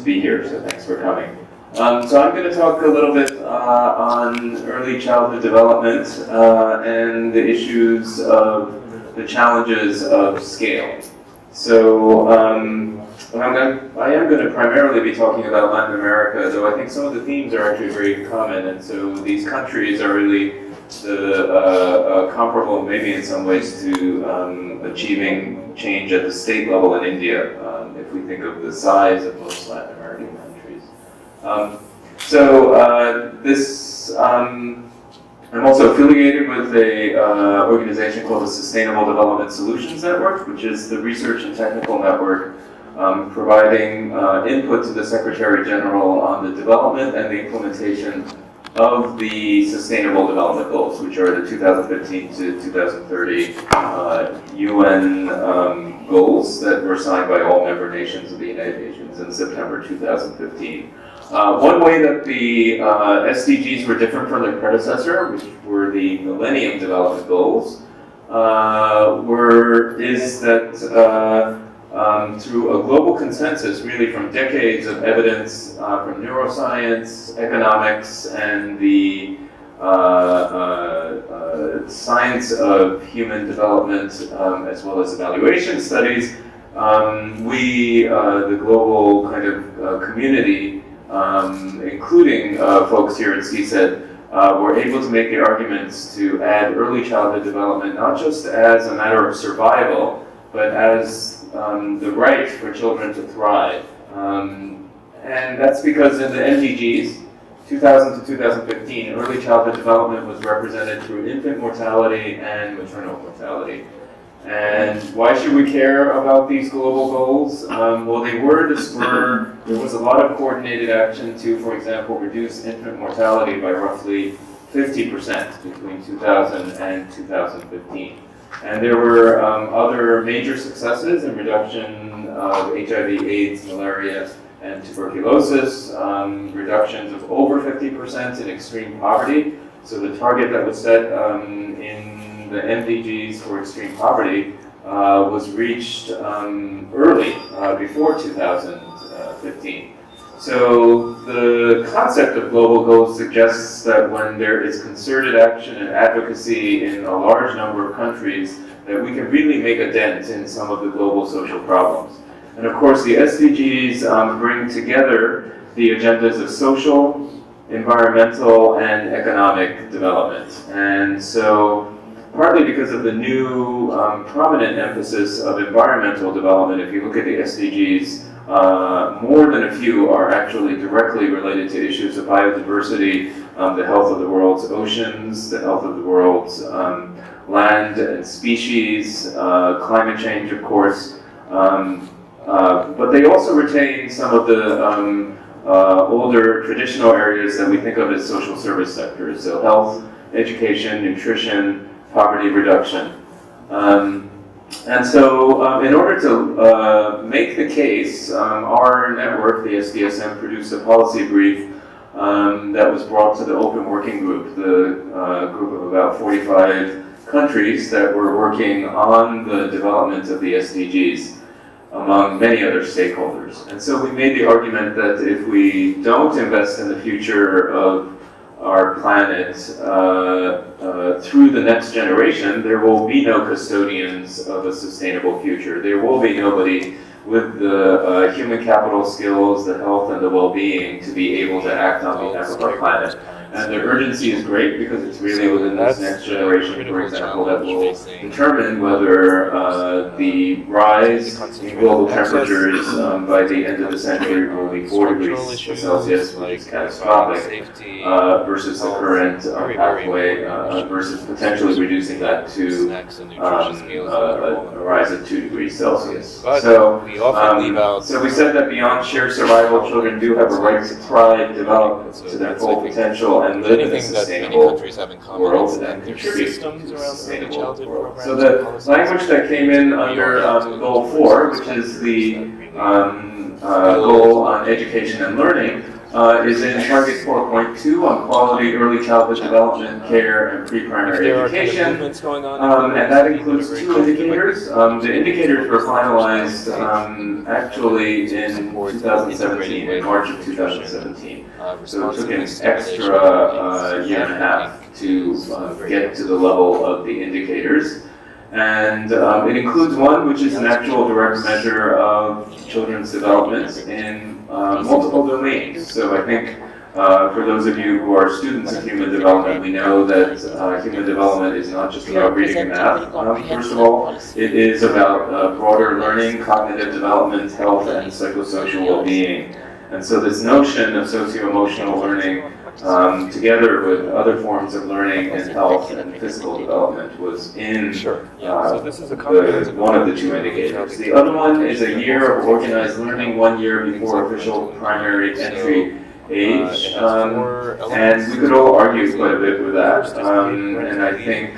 be here, so thanks for coming. So I'm going to talk a little bit on early childhood development and the issues of the challenges of scale. So I am going to primarily be talking about Latin America, though I think some of the themes are actually very common, and so these countries are really comparable, maybe in some ways, to achieving change at the state level in India, if we think of the size of most Latin American countries. I'm also affiliated with a organization called the Sustainable Development Solutions Network, which is the research and technical network providing input to the Secretary General on the development and the implementation of the Sustainable Development Goals, which are the 2015 to 2030 UN goals that were signed by all member nations of the United Nations in September 2015. One way that the SDGs were different from their predecessor, which were the Millennium Development Goals, is that through a global consensus, really from decades of evidence from neuroscience, economics, and the science of human development, as well as evaluation studies, the global kind of community, including folks here at CECED, were able to make the arguments to add early childhood development not just as a matter of survival, but as the right for children to thrive. And that's because in the MDGs, 2000 to 2015, early childhood development was represented through infant mortality and maternal mortality. And why should we care about these global goals? Well, they were to spur, there was a lot of coordinated action to, for example, reduce infant mortality by roughly 50% between 2000 and 2015. And there were other major successes in reduction of HIV, AIDS, malaria, and tuberculosis, reductions of over 50% in extreme poverty. So the target that was set in the MDGs for extreme poverty was reached early, before 2015. So the concept of global goals suggests that when there is concerted action and advocacy in a large number of countries, that we can really make a dent in some of the global social problems. And of course, the SDGs bring together the agendas of social, environmental, and economic development. And so, partly because of the new prominent emphasis of environmental development, if you look at the SDGs, more than a few are actually directly related to issues of biodiversity, the health of the world's oceans, the health of the world's land and species, climate change, of course. But they also retain some of the older traditional areas that we think of as social service sectors, so health, education, nutrition, poverty reduction. And so in order to make the case, our network, the SDSM, produced a policy brief that was brought to the Open Working Group, the group of about 45 countries that were working on the development of the SDGs, among many other stakeholders. And so we made the argument that if we don't invest in the future of our planet through the next generation, there will be no custodians of a sustainable future. There will be nobody with the human capital skills, the health, and the well-being to be able to act on behalf of our planet. And the urgency is great because it's really within this next generation, for example, that will determine whether the rise in global temperatures by the end of the century will be 4 degrees Celsius, which is catastrophic, versus the current pathway, versus potentially reducing that to a rise of 2 degrees Celsius. So we said that beyond sheer survival, children do have a right to thrive, develop to their full potential, and live in a sustainable world and contribute to a sustainable world. So the language that came in under Goal 4, which is the goal on education and learning, is in target 4.2 on quality early childhood development, care, and pre-primary education. And that includes 2 indicators. The indicators were finalized actually in 2017, in March of 2017. So it took an extra year and a half to get to the level of the indicators. And it includes one, which is an actual direct measure of children's development in multiple domains. So I think for those of you who are students of human development, we know that human development is not just about reading and math. First of all, it is about broader learning, cognitive development, health, and psychosocial well-being. And so this notion of socio-emotional learning, together with other forms of learning and health and physical development, was in one of the 2 indicators. The other one is a year of organized learning, 1 year before official primary entry age, and we could all argue quite a bit with that, and I think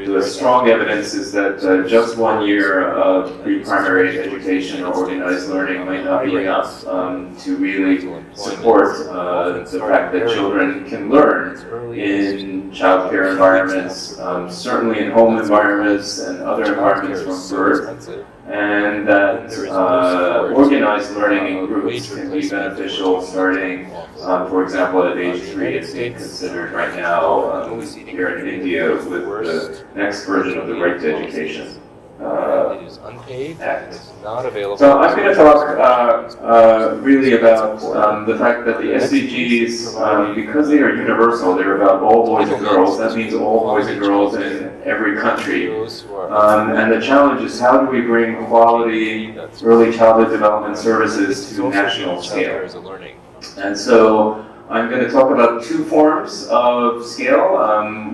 the strong evidence is that just 1 year of pre-primary education or organized learning might not be enough to really support the fact that children can learn in childcare environments, certainly in home environments and other environments from birth, and that organized learning in groups can be beneficial starting, for example, at age 3. It's being considered right now here in India with the next version of the Right to Education Act. So I'm going to talk really about the fact that the SDGs, because they are universal, they're about all boys and girls. That means all boys and girls in every country. And the challenge is, how do we bring quality early childhood development services to national scale? And so I'm going to talk about 2 forms of scale,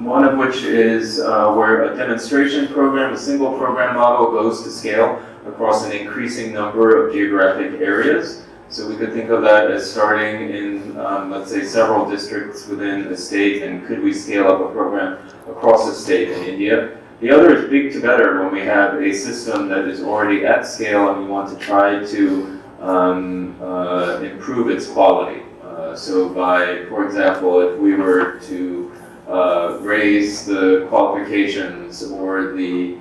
one of which is where a demonstration program, a single program model, goes to scale across an increasing number of geographic areas. So we could think of that as starting in, let's say, several districts within a state, and could we scale up a program across a state in India? The other is big to better, when we have a system that is already at scale and we want to try to improve its quality. So by, for example, if we were to raise the qualifications or the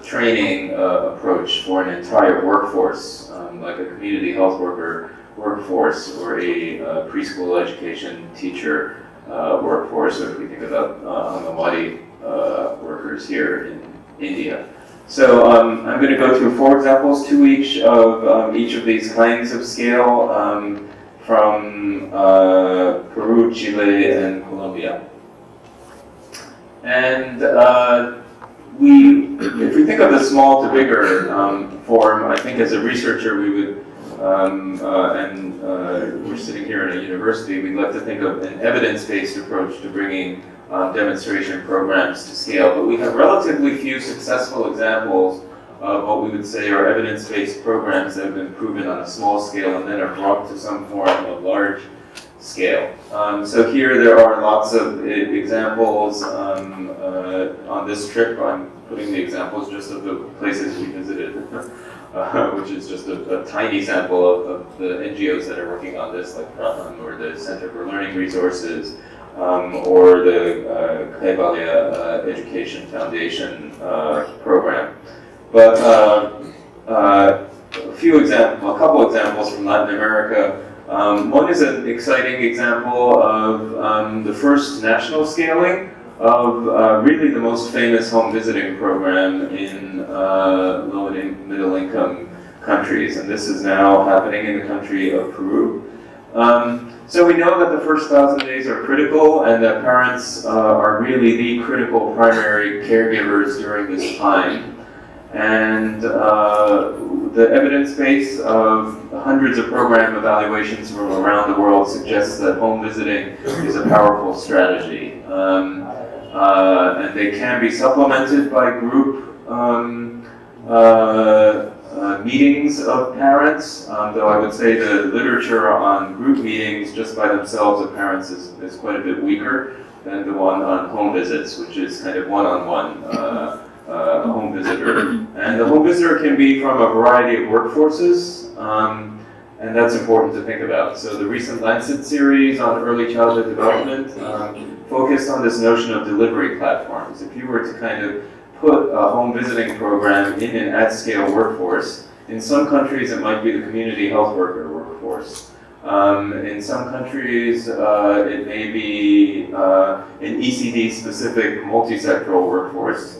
training approach for an entire workforce, like a community health worker workforce or a preschool education teacher workforce, or if we think about Anganwadi workers here in India. So I'm going to go through 4 examples, 2 each of these kinds of scale, from Peru, Chile, and Colombia. And if we think of the small to bigger form, I think as a researcher we would, we're sitting here in a university, we'd like to think of an evidence-based approach to bringing demonstration programs to scale. But we have relatively few successful examples of what we would say are evidence-based programs that have been proven on a small scale and then are brought to some form of large scale. So here there are lots of examples on this trip. I'm putting the examples just of the places we visited, which is just a tiny sample of the NGOs that are working on this, like Prof or the Center for Learning Resources, or the Kaivalya Education Foundation program. But a couple examples from Latin America. One is an exciting example of the first national scaling of really the most famous home visiting program in low and middle income countries, and this is now happening in the country of Peru. So we know that the first 1,000 days are critical, and that parents are really the critical primary caregivers during this time. And the evidence base of hundreds of program evaluations from around the world suggests that home visiting is a powerful strategy. And they can be supplemented by group meetings of parents, though I would say the literature on group meetings just by themselves of parents is quite a bit weaker than the one on home visits, which is kind of one-on-one home visitor. And the home visitor can be from a variety of workforces, And that's important to think about. So the recent Lancet series on early childhood development focused on this notion of delivery platforms. If you were to kind of put a home visiting program in an at-scale workforce, in some countries it might be the community health worker workforce. In some countries it may be an ECD-specific multi-sectoral workforce,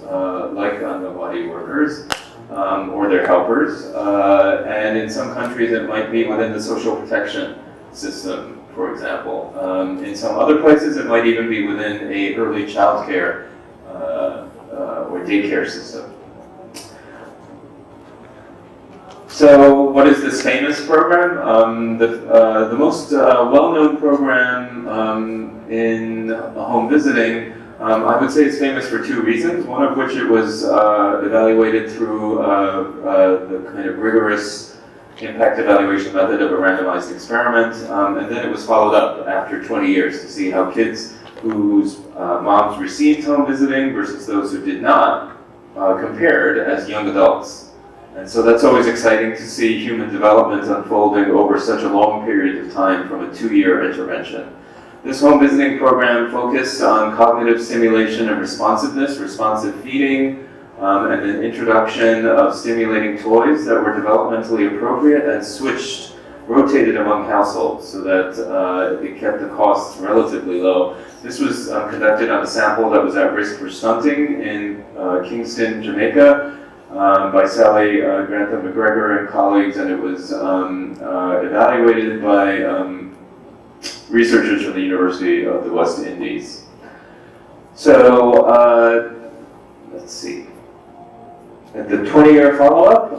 like Angawadi workers. Or their helpers, and in some countries it might be within the social protection system, for example. In some other places it might even be within a early child care or daycare system. So what is this famous program? The most well-known program in home visiting, I would say it's famous for two reasons, one of which it was evaluated through the kind of rigorous impact evaluation method of a randomized experiment, and then it was followed up after 20 years to see how kids whose moms received home visiting versus those who did not compared as young adults. And so that's always exciting to see human development unfolding over such a long period of time from a 2-year intervention. This home visiting program focused on cognitive stimulation and responsiveness, responsive feeding, and an introduction of stimulating toys that were developmentally appropriate and rotated among households so that it kept the costs relatively low. This was conducted on a sample that was at risk for stunting in Kingston, Jamaica, by Sally Grantham McGregor and colleagues, and it was evaluated by researchers from the University of the West Indies. So, let's see. At the 20-year follow-up,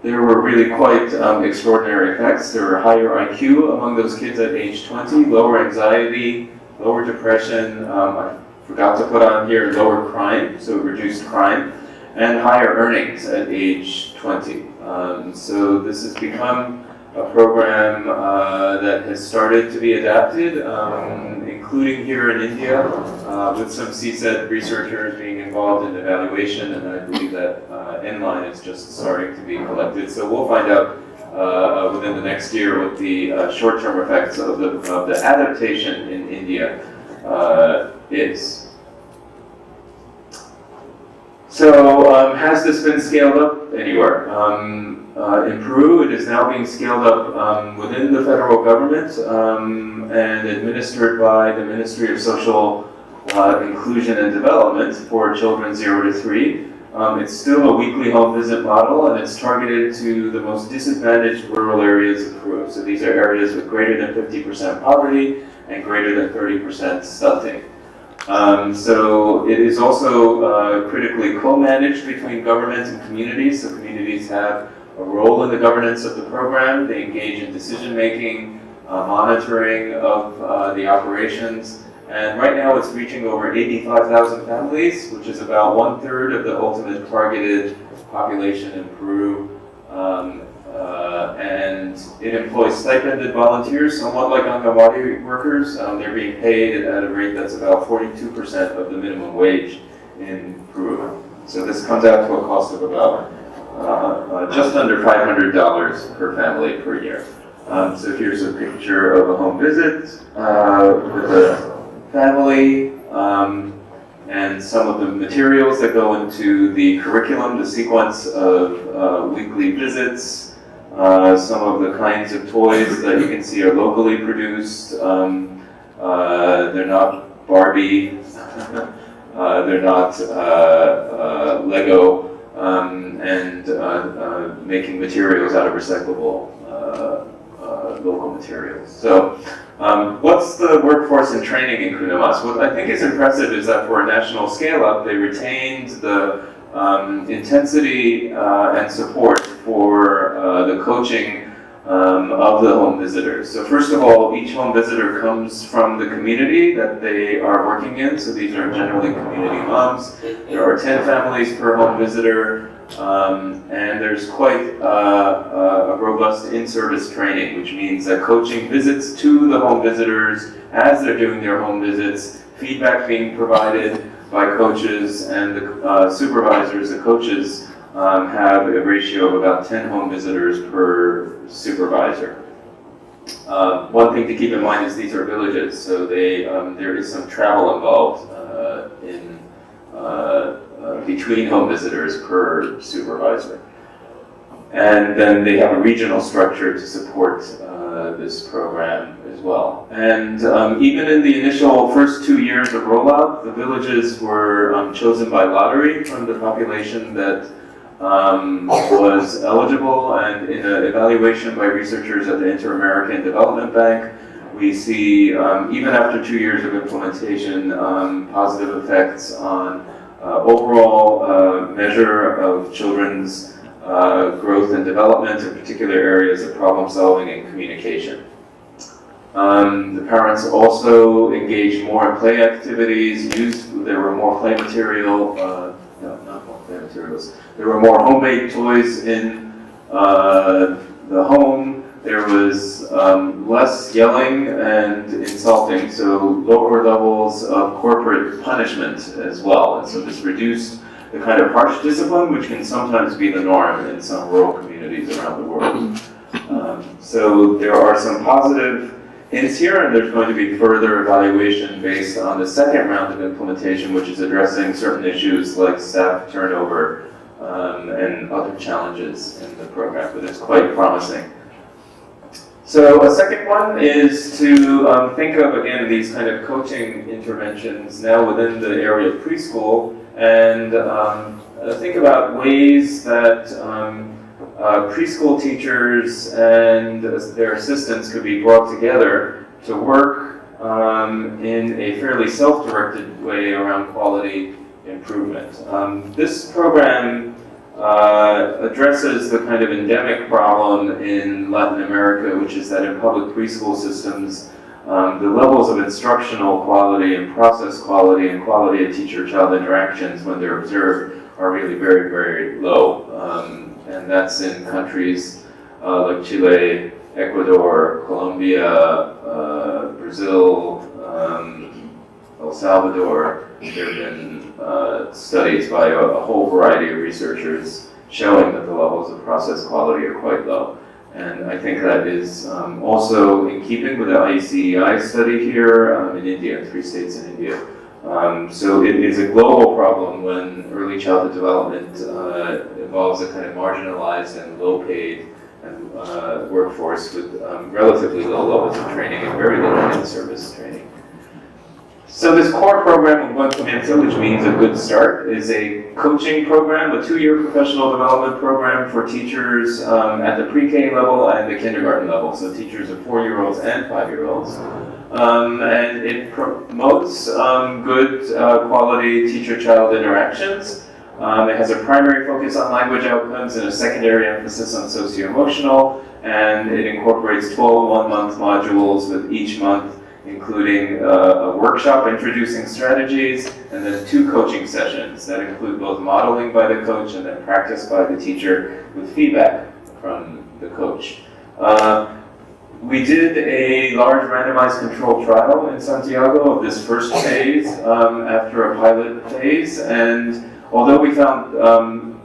there were really quite extraordinary effects. There were higher IQ among those kids at age 20, lower anxiety, lower depression, I forgot to put on here lower crime, so reduced crime, and higher earnings at age 20. So this has become a program that has started to be adapted, including here in India, with some CECED researchers being involved in evaluation, and I believe that N-line is just starting to be collected. So we'll find out within the next year what the short-term effects of the adaptation in India is. So has this been scaled up anywhere? In Peru, it is now being scaled up within the federal government and administered by the Ministry of Social Inclusion and Development for children 0 to 3. It's still a weekly home visit model, and it's targeted to the most disadvantaged rural areas of Peru. So these are areas with greater than 50% poverty and greater than 30% stunting. So it is also critically co-managed between government and communities. So communities have a role in the governance of the program. They engage in decision-making, monitoring of the operations. And right now it's reaching over 85,000 families, which is about 1/3 of the ultimate targeted population in Peru. And it employs stipended volunteers, somewhat like Angawadi workers. They're being paid at a rate that's about 42% of the minimum wage in Peru. So this comes out to a cost of about just under $500 per family per year. So here's a picture of a home visit with a family, and some of the materials that go into the curriculum, the sequence of weekly visits, some of the kinds of toys that you can see are locally produced. They're not Barbie, they're not Lego, and making materials out of recyclable local materials. So what's the workforce and training in Kunamas? What I think is impressive is that for a national scale-up, they retained the intensity and support for the coaching of the home visitors. So first of all, each home visitor comes from the community that they are working in. So these are generally community moms. There are 10 families per home visitor. And there's quite a robust in-service training, which means that coaching visits to the home visitors as they're doing their home visits, feedback being provided by coaches and the supervisors, the coaches, have a ratio of about 10 home visitors per supervisor. One thing to keep in mind is these are villages, so there is some travel involved between home visitors per supervisor. And then they have a regional structure to support this program as well. And even in the initial first 2 years of rollout, the villages were chosen by lottery from the population that was eligible, and in an evaluation by researchers at the Inter-American Development Bank, we see, even after 2 years of implementation, positive effects on overall measure of children's growth and development in particular areas of problem solving and communication. The parents also engaged more in play activities, there were more play material, not more play materials, there were more homemade toys in the home, there was less yelling and insulting, so lower levels of corporate punishment as well, and so this reduced the kind of harsh discipline which can sometimes be the norm in some rural communities around the world. So there are some positive hints here, and there's going to be further evaluation based on the second round of implementation, which is addressing certain issues like staff turnover and other challenges in the program, but it's quite promising. So a second one is to think of, again, these kind of coaching interventions now within the area of preschool, and think about ways that preschool teachers and their assistants could be brought together to work in a fairly self-directed way around quality improvement. This program addresses the kind of endemic problem in Latin America, which is that in public preschool systems, the levels of instructional quality and process quality and quality of teacher-child interactions when they're observed are really very, very low. And that's in countries like Chile, Ecuador, Colombia, Brazil, El Salvador. There have been studies by a whole variety of researchers showing that the levels of process quality are quite low. And I think that is also in keeping with the IECEI study here in India, 3 states in India. So it is a global problem when early childhood development involves a kind of marginalized and low-paid workforce with relatively low levels of training and very little in-service training. So this core program of Buen Comienzo, which means a good start, is a coaching program, a 2-year professional development program for teachers at the pre-K level and the kindergarten level, so teachers of 4-year-olds and 5-year-olds. And it promotes good quality teacher-child interactions. It has a primary focus on language outcomes and a secondary emphasis on socio-emotional, and it incorporates 12 one-month modules with each month including a workshop introducing strategies, and then 2 coaching sessions that include both modeling by the coach and then practice by the teacher with feedback from the coach. We did a large randomized controlled trial in Santiago of this first phase after a pilot phase, and although we found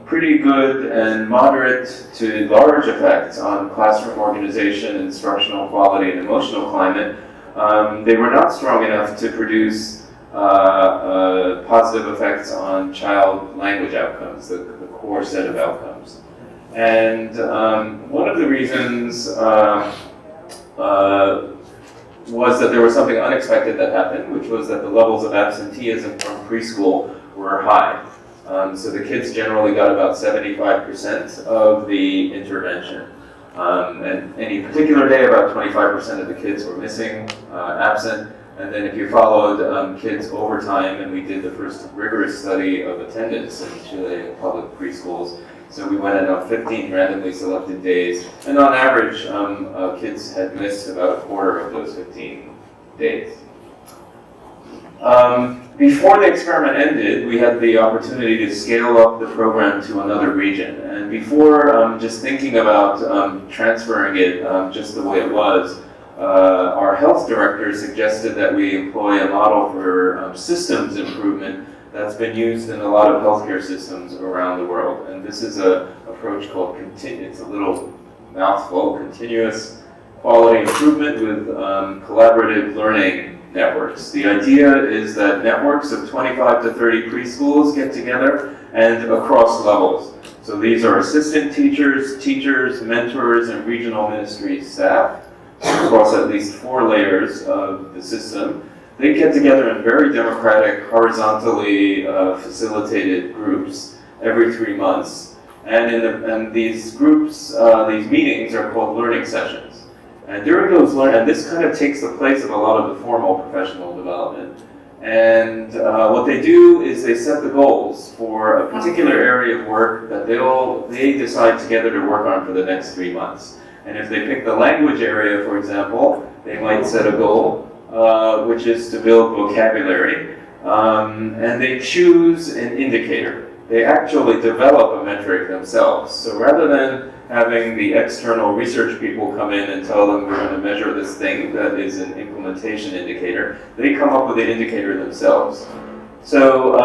pretty good and moderate to large effects on classroom organization, instructional quality, and emotional climate, they were not strong enough to produce positive effects on child language outcomes, the core set of outcomes. And one of the reasons was that there was something unexpected that happened, which was that the levels of absenteeism from preschool were high. So the kids generally got about 75% of the intervention. And any particular day, about 25% of the kids were missing, absent. And then if you followed kids over time, and we did the first rigorous study of attendance in Chile in public preschools, so we went on 15 randomly selected days, and on average, kids had missed about a quarter of those 15 days. Before the experiment ended, we had the opportunity to scale up the program to another region. And before just thinking about transferring it just the way it was, our health director suggested that we employ a model for systems improvement that's been used in a lot of healthcare systems around the world. And this is an approach called, it's a little mouthful, continuous quality improvement with collaborative learning networks. The idea is that networks of 25 to 30 preschools get together and across levels. So these are assistant teachers, teachers, mentors, and regional ministry staff across at least 4 layers of the system. They get together in very democratic, horizontally facilitated groups every 3 months. And these groups, these meetings are called learning sessions. And during those and this kind of takes the place of a lot of the formal professional development. And what they do is they set the goals for a particular area of work that they decide together to work on for the next 3 months. And if they pick the language area, for example, they might set a goal, which is to build vocabulary, and they choose an indicator. They actually develop a metric themselves. So rather than having the external research people come in and tell them we're going to measure this thing that is an implementation indicator, they come up with the indicator themselves. So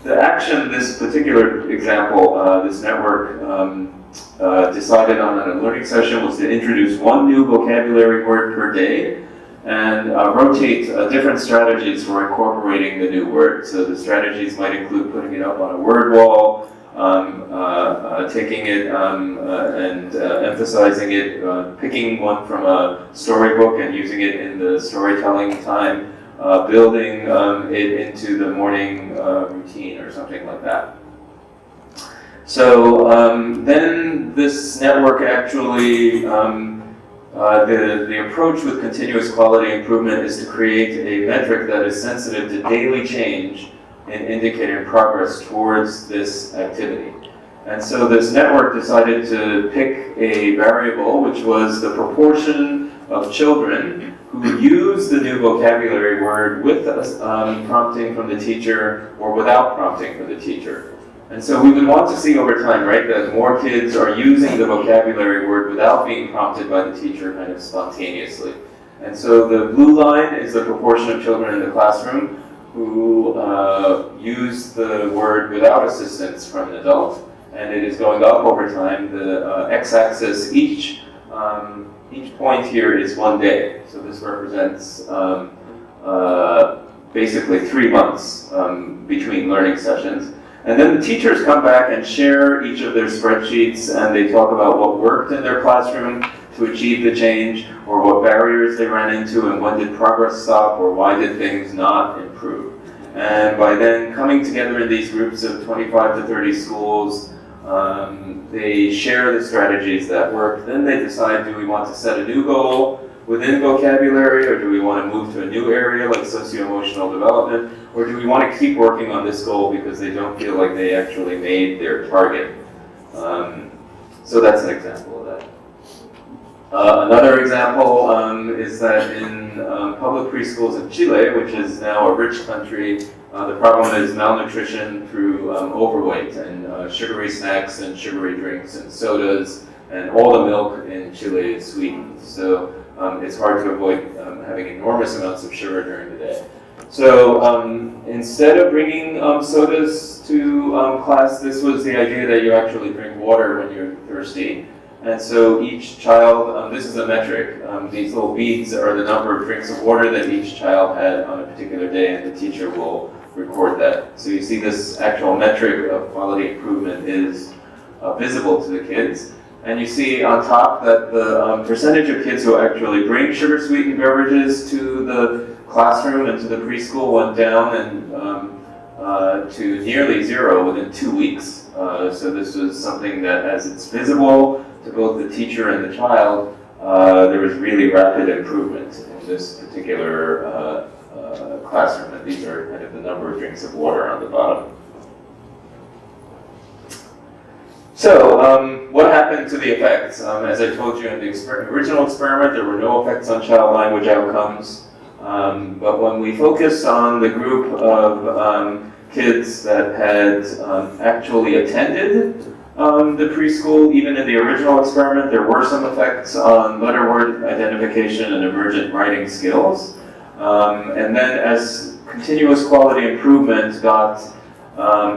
the action, this particular example, this network decided on in a learning session was to introduce 1 new vocabulary word per day and rotate different strategies for incorporating the new word. So the strategies might include putting it up on a word wall, taking it and emphasizing it, picking one from a storybook and using it in the storytelling time, building it into the morning routine or something like that. So then this network actually, the approach with continuous quality improvement is to create a metric that is sensitive to daily change in indicating progress towards this activity. And so this network decided to pick a variable, which was the proportion of children who use the new vocabulary word with prompting from the teacher or without prompting from the teacher. And so we would want to see over time, right, that more kids are using the vocabulary word without being prompted by the teacher kind of spontaneously. And so the blue line is the proportion of children in the classroom who use the word without assistance from an adult, and it is going up over time. The x-axis, each point here is 1 day. So this represents basically 3 months between learning sessions. And then the teachers come back and share each of their spreadsheets, and they talk about what worked in their classroom to achieve the change, or what barriers they ran into, and when did progress stop, or why did things not improve. And by then coming together in these groups of 25 to 30 schools, they share the strategies that work. Then they decide, do we want to set a new goal within vocabulary, or do we want to move to a new area like socio-emotional development, or do we want to keep working on this goal because they don't feel like they actually made their target? So that's an example of that. Another example is that in public preschools in Chile, which is now a rich country, the problem is malnutrition through overweight and sugary snacks and sugary drinks and sodas, and all the milk in Chile is sweetened. So it's hard to avoid having enormous amounts of sugar during the day. So instead of bringing sodas to class, this was the idea that you actually drink water when you're thirsty. And so each child, this is a metric, these little beads are the number of drinks of water that each child had on a particular day, and the teacher will record that. So you see this actual metric of quality improvement is visible to the kids. And you see on top that the percentage of kids who actually bring sugar-sweetened beverages to the classroom and to the preschool went down and to nearly 0 within 2 weeks. So this was something that, as it's visible to both the teacher and the child, there was really rapid improvement in this particular classroom. And these are kind of the number of drinks of water on the bottom. So, what happened to the effects? As I told you in the original experiment, there were no effects on child language outcomes. But when we focused on the group of kids that had actually attended the preschool, even in the original experiment, there were some effects on letter word identification and emergent writing skills. And then as continuous quality improvement got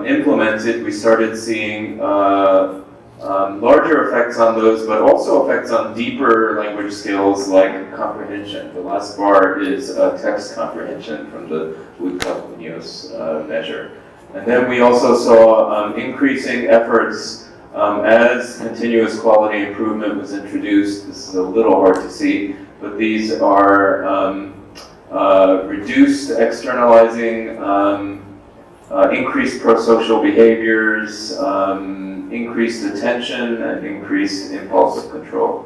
implemented, we started seeing larger effects on those, but also effects on deeper language skills like comprehension. The last bar is text comprehension from the Woodcock-Munoz measure. And then we also saw increasing efforts as continuous quality improvement was introduced. This is a little hard to see, but these are reduced externalizing, increased prosocial behaviors, increased attention, and increased impulse control.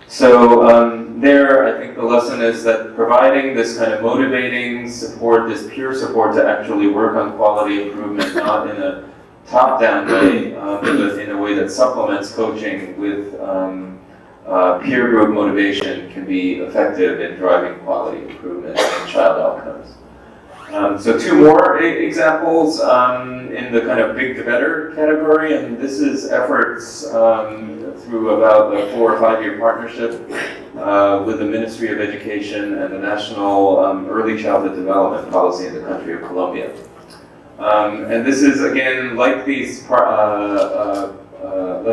So there, I think the lesson is that providing this kind of motivating support, this peer support to actually work on quality improvement, not in a top-down way, but in a way that supplements coaching with peer group motivation, can be effective in driving quality improvement in child outcomes. So two more examples in the kind of big to better category, and this is efforts through about a 4 or 5 year partnership with the Ministry of Education and the National Early Childhood Development Policy in the country of Colombia. And this is again like these, like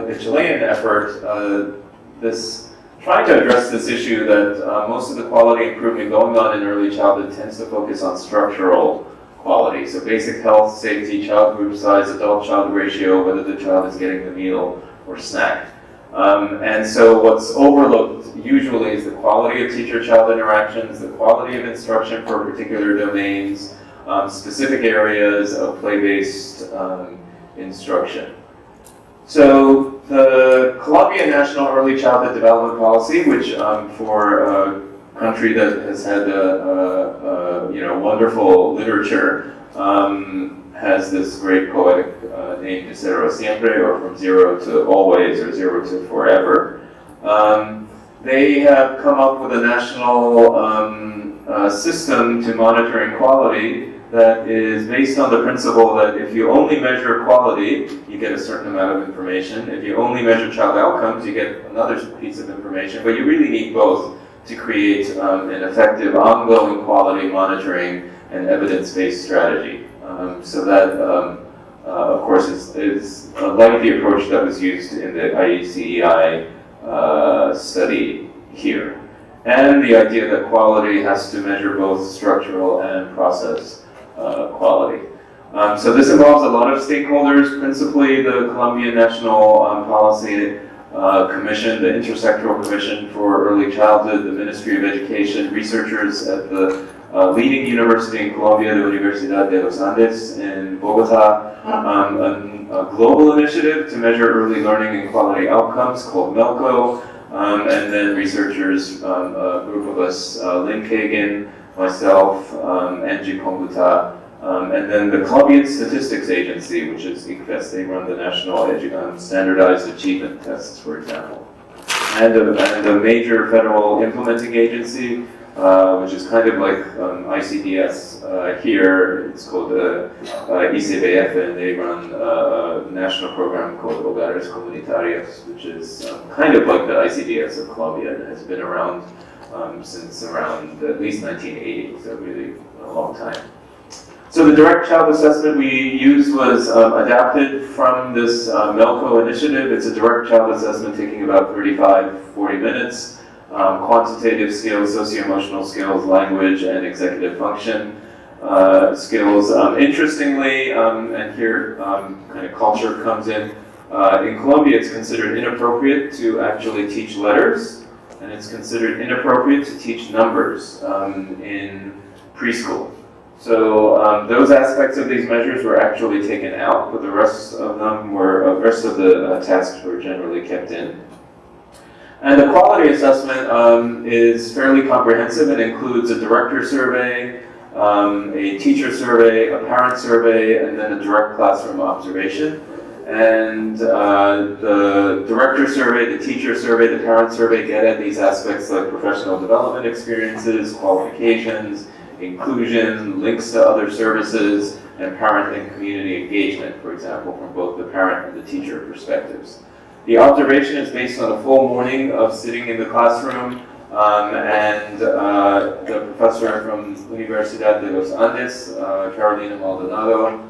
the Chilean effort, trying to address this issue that most of the quality improvement going on in early childhood tends to focus on structural quality. So basic health, safety, child group size, adult-child ratio, whether the child is getting the meal or snack. And so what's overlooked usually is the quality of teacher-child interactions, the quality of instruction for particular domains, specific areas of play-based instruction. So the Colombian National Early Childhood Development Policy, which for a country that has had wonderful literature, has this great poetic name, De Cero Siempre, or from zero to always, or zero to forever. They have come up with a national system to monitoring quality that is based on the principle that if you only measure quality, you get a certain amount of information. If you only measure child outcomes, you get another piece of information. But you really need both to create an effective ongoing quality monitoring and evidence-based strategy. So that, of course, is like the approach that was used in the IECEI study here. And the idea that quality has to measure both structural and process quality. So this involves a lot of stakeholders, principally the Colombian National Policy Commission, the Intersectoral Commission for Early Childhood, the Ministry of Education, researchers at the leading university in Colombia, the Universidad de los Andes in Bogota, a global initiative to measure early learning and quality outcomes called MELCO, and then researchers, a group of us, Lynn Kagan, myself, Angie Ponguta, and then the Colombian Statistics Agency, which is ICFES. They run the National Standardized Achievement Tests, for example. And a major federal implementing agency, which is kind of like ICDS here. It's called ICBF, and they run a national program called Hogares Comunitarios, which is kind of like the ICDS of Colombia. It has been around since around at least 1980, so really a long time. So the direct child assessment we used was adapted from this MELCO initiative. It's a direct child assessment taking about 35-40 minutes. Quantitative skills, socio-emotional skills, language, and executive function skills. Interestingly, and here kind of culture comes in Colombia it's considered inappropriate to actually teach letters, and it's considered inappropriate to teach numbers in preschool. So those aspects of these measures were actually taken out, but the rest of them were, the tasks were generally kept in. And the quality assessment is fairly comprehensive. It includes a director survey, a teacher survey, a parent survey, and then a direct classroom observation. And the director survey, the teacher survey, the parent survey get at these aspects like professional development experiences, qualifications, inclusion, links to other services, and parent and community engagement, for example, from both the parent and the teacher perspectives. The observation is based on a full morning of sitting in the classroom and the professor from Universidad de los Andes, Carolina Maldonado,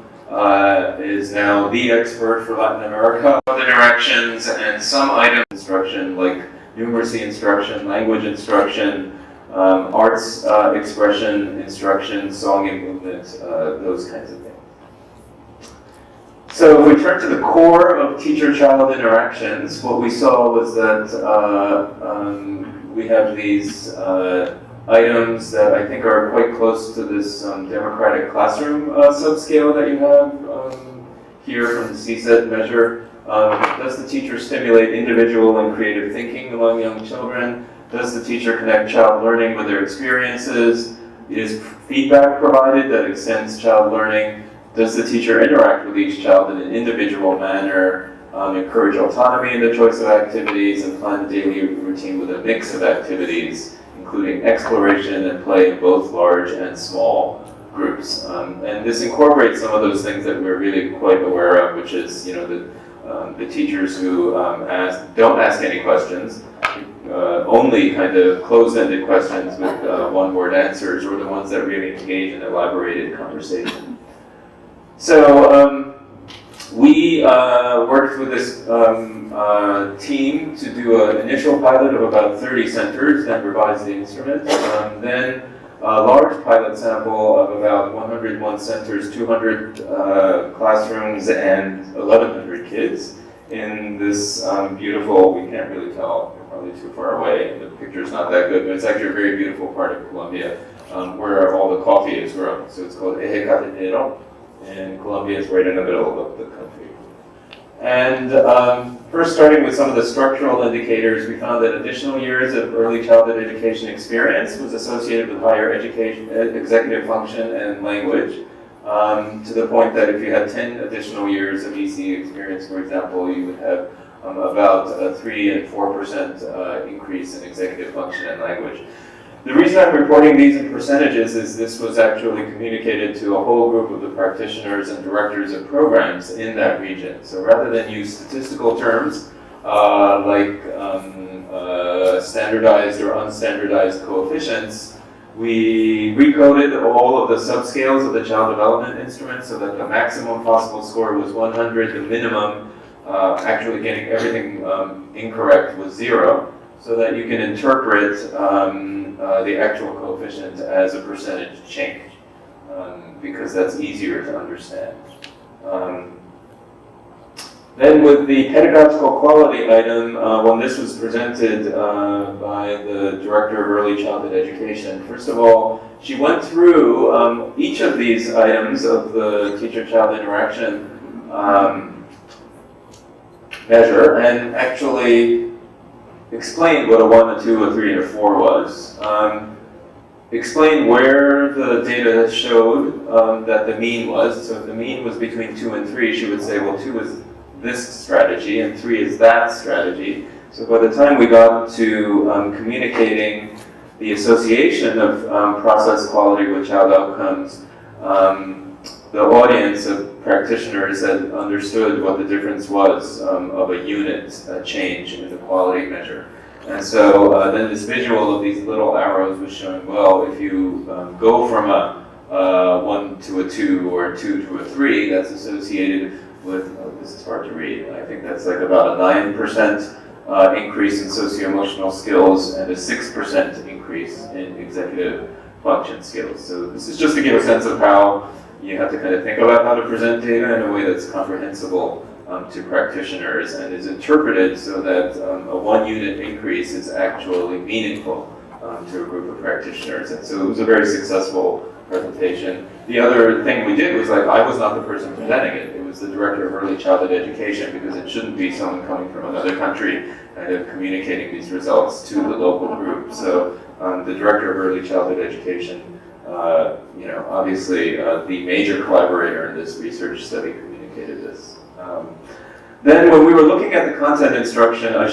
is now the expert for Latin America. Interactions and some item instruction like numeracy instruction, language instruction, arts expression instruction, song and movement, those kinds of things. So if we turn to the core of teacher-child interactions, what we saw was that we have these items that I think are quite close to this democratic classroom subscale that you have here from the CECED measure. Does the teacher stimulate individual and creative thinking among young children? Does the teacher connect child learning with their experiences? Is feedback provided that extends child learning? Does the teacher interact with each child in an individual manner, encourage autonomy in the choice of activities, and plan the daily routine with a mix of activities, including exploration and play in both large and small groups? And this incorporates some of those things that we're really quite aware of, which is, the teachers who don't ask any questions, only kind of closed-ended questions with one-word answers, or the ones that really engage in elaborated conversation. So we worked with this team to do an initial pilot of about 30 centers that revised the instrument. Then a large pilot sample of about 101 centers, 200 classrooms, and 1,100 kids in this beautiful, we can't really tell, we're probably too far away, the picture's not that good, but it's actually a very beautiful part of Colombia where all the coffee is grown. So it's called Eje Cafetero, and Colombia is right in the middle of the country. And first, starting with some of the structural indicators, we found that additional years of early childhood education experience was associated with higher education, executive function, and language, to the point that if you had 10 additional years of EC experience, for example, you would have about a 3 and 4% increase in executive function and language. The reason I'm reporting these in percentages is this was actually communicated to a whole group of the practitioners and directors of programs in that region. So rather than use statistical terms like standardized or unstandardized coefficients, we recoded all of the subscales of the child development instrument so that the maximum possible score was 100, the minimum, actually getting everything incorrect, was 0. So that you can interpret the actual coefficient as a percentage change, because that's easier to understand. Then with the pedagogical quality item, when this was presented by the Director of Early Childhood Education, first of all, she went through each of these items of the teacher-child interaction measure and actually explained what a 1, a 2, a 3, and a 4 was. Explained where the data showed that the mean was. So if the mean was between 2 and 3, she would say, well, 2 is this strategy and 3 is that strategy. So by the time we got to communicating the association of process quality with child outcomes, the audience of practitioners had understood what the difference was of a unit change in the quality measure. And so then this visual of these little arrows was showing, well, if you go from a 1 to a 2 or a 2 to a 3, that's associated with, this is hard to read, I think that's like about a 9% increase in socio-emotional skills and a 6% increase in executive function skills. So this is just to give a sense of how you have to kind of think about how to present data in a way that's comprehensible to practitioners and is interpreted so that a 1 unit increase is actually meaningful to a group of practitioners. And so it was a very successful presentation. The other thing we did was, like, I was not the person presenting it. It was the Director of Early Childhood Education, because it shouldn't be someone coming from another country kind of communicating these results to the local group. So the Director of Early Childhood Education, obviously the major collaborator in this research study, communicated this. Then when we were looking at the content instruction, I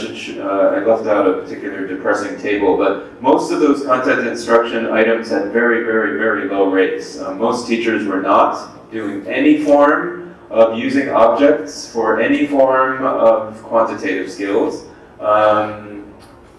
left out a particular depressing table, but most of those content instruction items had very, very, very low rates. Most teachers were not doing any form of using objects for any form of quantitative skills.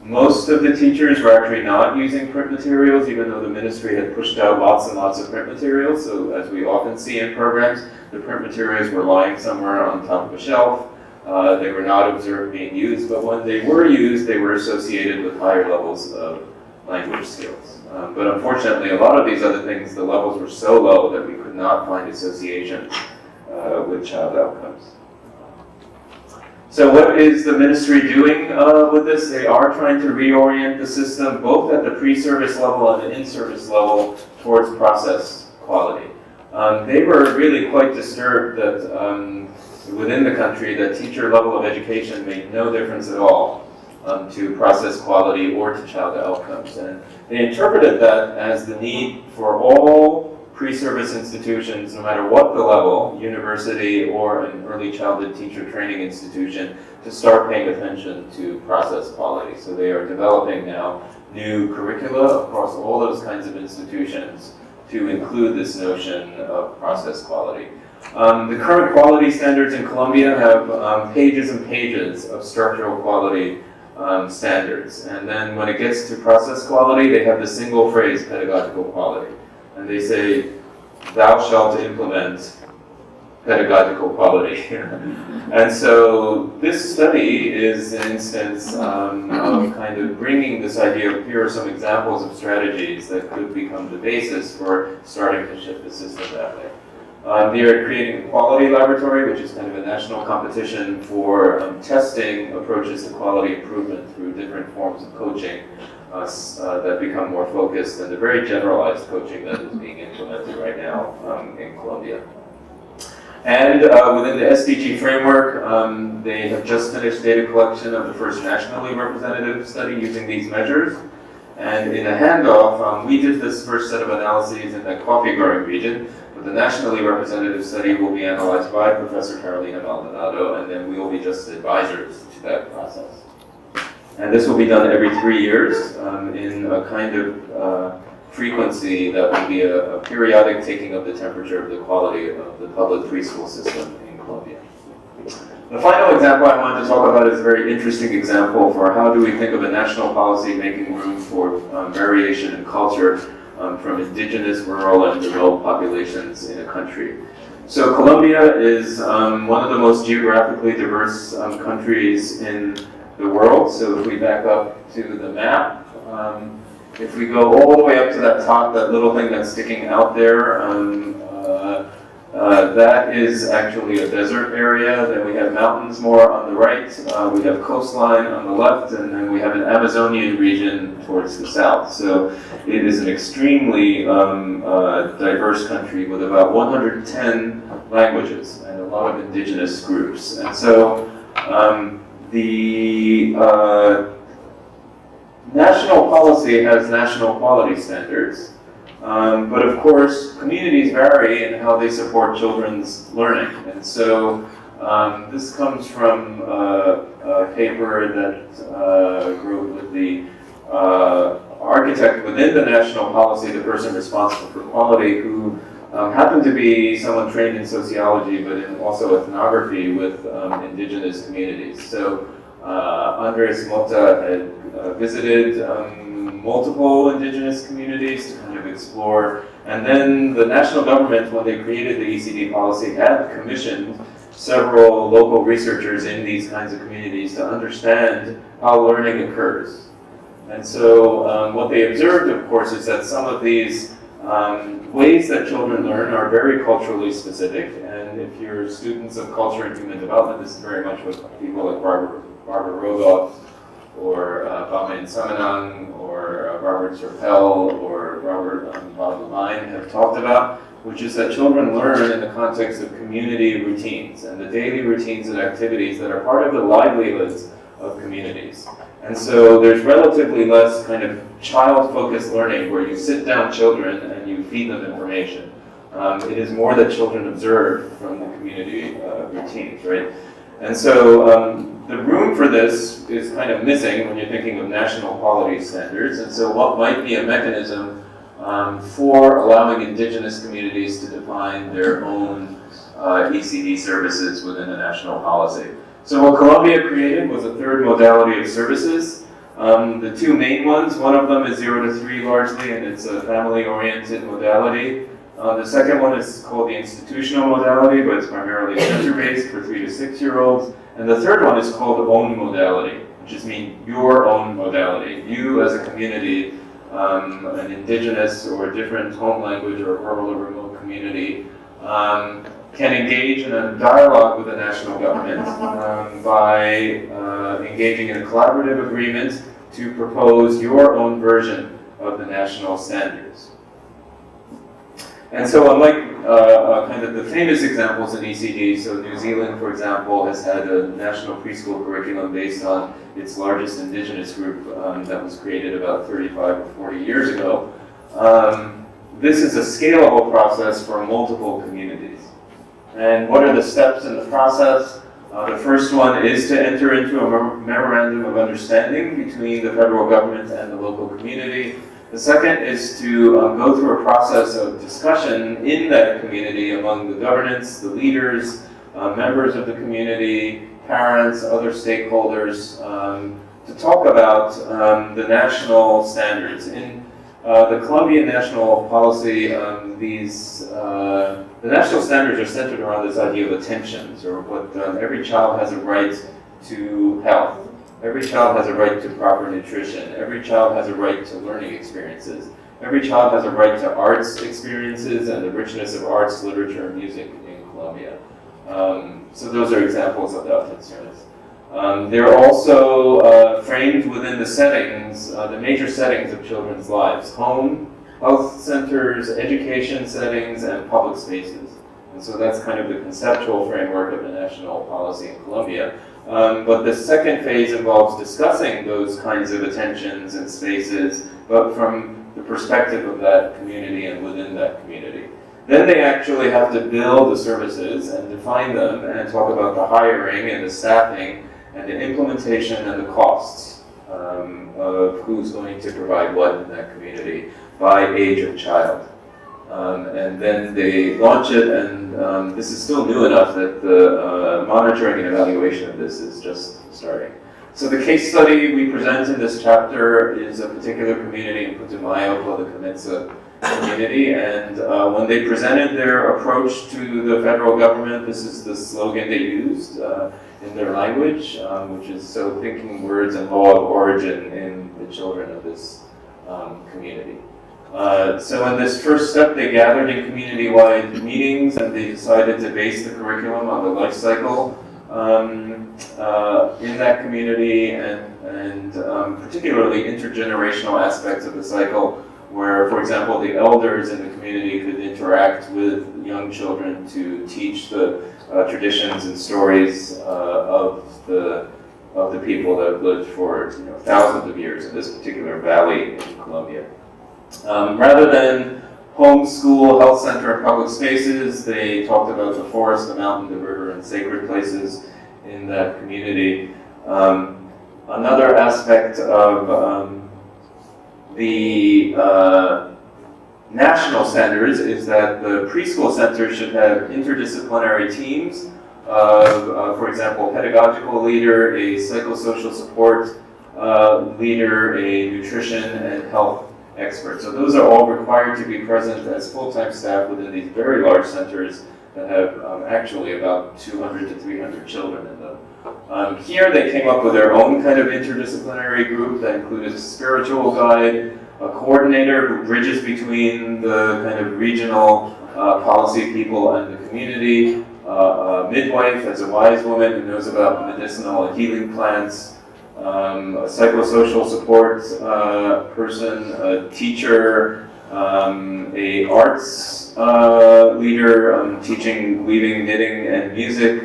Most of the teachers were actually not using print materials, even though the ministry had pushed out lots and lots of print materials. So as we often see in programs, the print materials were lying somewhere on top of a shelf. They were not observed being used, but when they were used, they were associated with higher levels of language skills. But unfortunately, a lot of these other things, the levels were so low that we could not find association with child outcomes. So what is the ministry doing with this? They are trying to reorient the system both at the pre-service level and the in-service level towards process quality. They were really quite disturbed that within the country that teacher level of education made no difference at all to process quality or to child outcomes. And they interpreted that as the need for all pre-service institutions, no matter what the level, university or an early childhood teacher training institution, to start paying attention to process quality. So they are developing now new curricula across all those kinds of institutions to include this notion of process quality. The current quality standards in Colombia have pages and pages of structural quality standards. And then when it gets to process quality, they have the single phrase, pedagogical quality. And they say, thou shalt implement pedagogical quality. And so this study is an instance of kind of bringing this idea of here are some examples of strategies that could become the basis for starting to shift the system that way. They are creating a quality laboratory, which is kind of a national competition for testing approaches to quality improvement through different forms of coaching that become more focused than the very generalized coaching that is being implemented right now in Colombia. And within the SDG framework, they have just finished data collection of the first nationally representative study using these measures. And in a handoff, we did this first set of analyses in the coffee growing region, but the nationally representative study will be analyzed by Professor Carolina Maldonado, and then we will be just advisors to that process. And this will be done every 3 years in a kind of frequency that will be a periodic taking of the temperature of the quality of the public preschool system in Colombia. The final example I wanted to talk about is a very interesting example for how do we think of a national policy making room for variation in culture from indigenous, rural, and developed populations in a country. So Colombia is one of the most geographically diverse countries in the world. So if we back up to the map, if we go all the way up to that top, that little thing that's sticking out there, that is actually a desert area. Then we have mountains more on the right, we have coastline on the left, and then we have an Amazonian region towards the south. So it is an extremely diverse country with about 110 languages and a lot of indigenous groups. And so the national policy has national quality standards, but of course communities vary in how they support children's learning. And so this comes from a paper that wrote with the architect within the national policy, the person responsible for quality, who happened to be someone trained in sociology, but in also ethnography with indigenous communities. So Andres Mota had visited multiple indigenous communities to kind of explore, and then the national government, when they created the ECD policy, had commissioned several local researchers in these kinds of communities to understand how learning occurs. And so what they observed, of course, is that some of these ways that children learn are very culturally specific, and if you're students of culture and human development, this is very much what people like Barbara Rogoff or Baume Samanang or Robert Serpell or Robert Bob have talked about, which is that children learn in the context of community routines and the daily routines and activities that are part of the livelihoods of communities. And so there's relatively less kind of child-focused learning where you sit down children and you feed them information. It is more that children observe from the community routines, right? And so the room for this is kind of missing when you're thinking of national quality standards. And so what might be a mechanism for allowing indigenous communities to define their own ECD services within the national policy? So what Colombia created was a third modality of services. The two main ones, one of them is 0 to 3 largely, and it's a family-oriented modality. The second one is called the institutional modality, but it's primarily center-based for 3 to 6-year-olds. And the third one is called own modality, which just means your own modality. You as a community, an indigenous or a different home language or rural or remote community, can engage in a dialogue with the national government by engaging in a collaborative agreement to propose your own version of the national standards. And so unlike kind of the famous examples in ECD, so New Zealand, for example, has had a national preschool curriculum based on its largest indigenous group that was created about 35 or 40 years ago. This is a scalable process for multiple communities. And what are the steps in the process? The first one is to enter into a memorandum of understanding between the federal government and the local community. The second is to go through a process of discussion in that community among the governance, the leaders, members of the community, parents, other stakeholders, to talk about the national standards. In the Colombian national policy, the national standards are centered around this idea of attentions, or what every child has a right to health. Every child has a right to proper nutrition. Every child has a right to learning experiences. Every child has a right to arts experiences and the richness of arts, literature, and music in Colombia. So those are examples of the attentions. They're also framed within the settings, the major settings of children's lives: home, health centers, education settings, and public spaces. And so that's kind of the conceptual framework of the national policy in Colombia. But the second phase involves discussing those kinds of attentions and spaces, but from the perspective of that community and within that community. Then they actually have to build the services and define them and talk about the hiring and the staffing and the implementation and the costs of who's going to provide what in that community by age of child. And then they launch it, and this is still new enough that the monitoring and evaluation of this is just starting. So the case study we present in this chapter is a particular community in Putumayo called the Cametza community, and when they presented their approach to the federal government, this is the slogan they used in their language, which is "So thinking words and law of origin in the children of this community." So in this first step, they gathered in community-wide meetings, and they decided to base the curriculum on the life cycle in that community, and particularly intergenerational aspects of the cycle, where, for example, the elders in the community could interact with young children to teach the traditions and stories of the people that have lived for thousands of years in this particular valley in Colombia. Rather than home, school, health center, and public spaces, they talked about the forest, the mountain, the river, and sacred places in that community. Another aspect of the national standards is that the preschool center should have interdisciplinary teams of, for example, pedagogical leader, a psychosocial support leader, a nutrition and health expert. So those are all required to be present as full-time staff within these very large centers that have actually about 200 to 300 children in them. Here they came up with their own kind of interdisciplinary group that included a spiritual guide, a coordinator who bridges between the kind of regional policy people and the community, a midwife as a wise woman who knows about medicinal and healing plants, a psychosocial support person, a teacher, a arts leader teaching weaving, knitting, and music,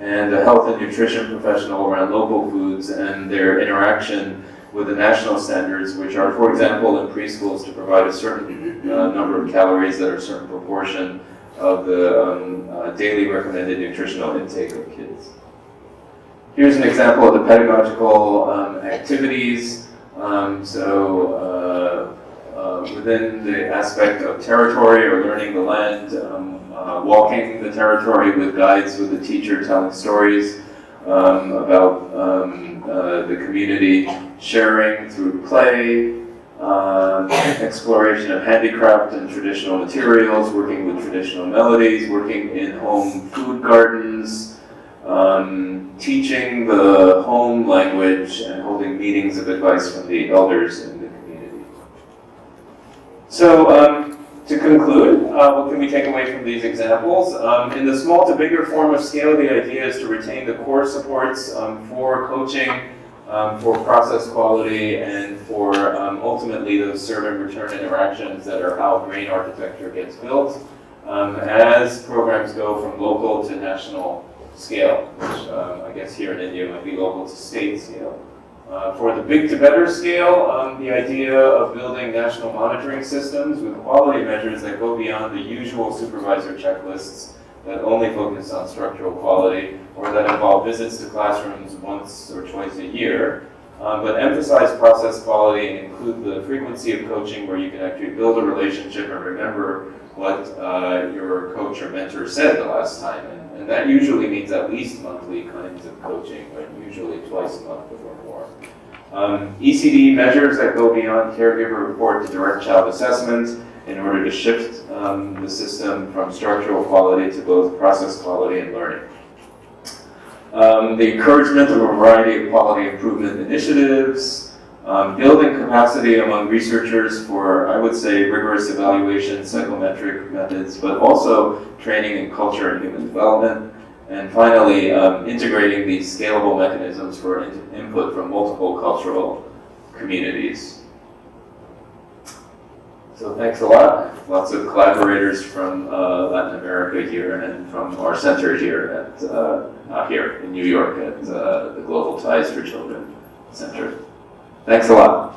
and a health and nutrition professional around local foods and their interaction with the national standards, which are, for example, in preschools to provide a certain number of calories that are a certain proportion of the daily recommended nutritional intake of kids. Here's an example of the pedagogical activities. Within the aspect of territory or learning the land, walking the territory with guides with the teacher telling stories about the community, sharing through play, exploration of handicraft and traditional materials, working with traditional melodies, working in home food gardens, teaching the home language, and holding meetings of advice from the elders in the community. So, to conclude, what can we take away from these examples? In the small to bigger form of scale, the idea is to retain the core supports for coaching, for process quality, and for ultimately those serve and return interactions that are how brain architecture gets built as programs go from local to national scale, which I guess here in India might be local to state scale. For the big to better scale, the idea of building national monitoring systems with quality measures that go beyond the usual supervisor checklists that only focus on structural quality or that involve visits to classrooms once or twice a year, but emphasize process quality and include the frequency of coaching where you can actually build a relationship and remember what your coach or mentor said the last time. And that usually means at least monthly kinds of coaching, but usually twice a month or more. ECD measures that go beyond caregiver report to direct child assessment in order to shift the system from structural quality to both process quality and learning. The encouragement of a variety of quality improvement initiatives, building capacity among researchers for, I would say, rigorous evaluation, psychometric methods, but also training in culture and human development. And finally, integrating these scalable mechanisms for input from multiple cultural communities. So thanks a lot. Lots of collaborators from Latin America here and from our center here at here in New York at the Global Ties for Children Center. Thanks a lot.